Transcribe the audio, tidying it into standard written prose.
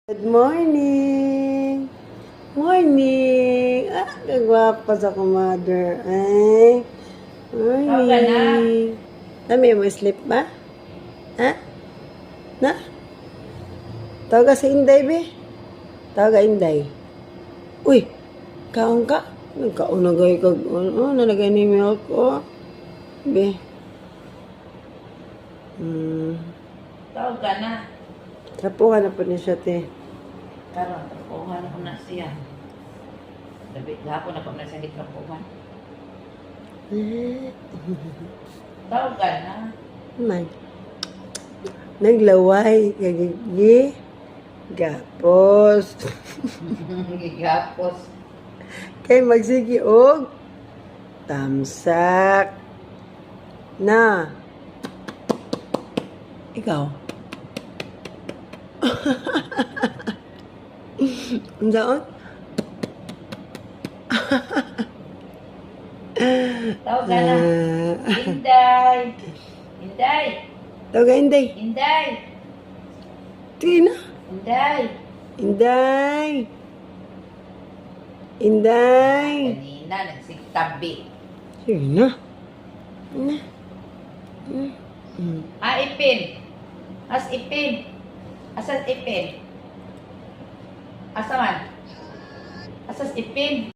Good morning! Morning! Kagwapa sa kumader. Ay, morning! Dami mo sleep ba? Ha? Na? Tawag ka si Inday, be? Tawag ka Inday. Uy! Kaon ka? Nagkaon na gay kag... nalagay ni milk ko. Be? Tawag ka na. Trapuhan na po niya siya, te. Karon, trapuhan ko na siya. Sabi, hapon ako na siya trapuhan. Tawag ka na. Man. Naglaway. Gagigi. Gapos. Gigapos. Kay magsigi og tamsak. Na. Ikaw. Unsaon? Tawag ka na. Inday. Inday. Tawag ka Inday. Inday. Tina. Inday. Inday. Inday. Kanina, nagsigtabi. Sige na. Na. Ipin. As ipin. Asas ipin. Asa man? Asas ipin.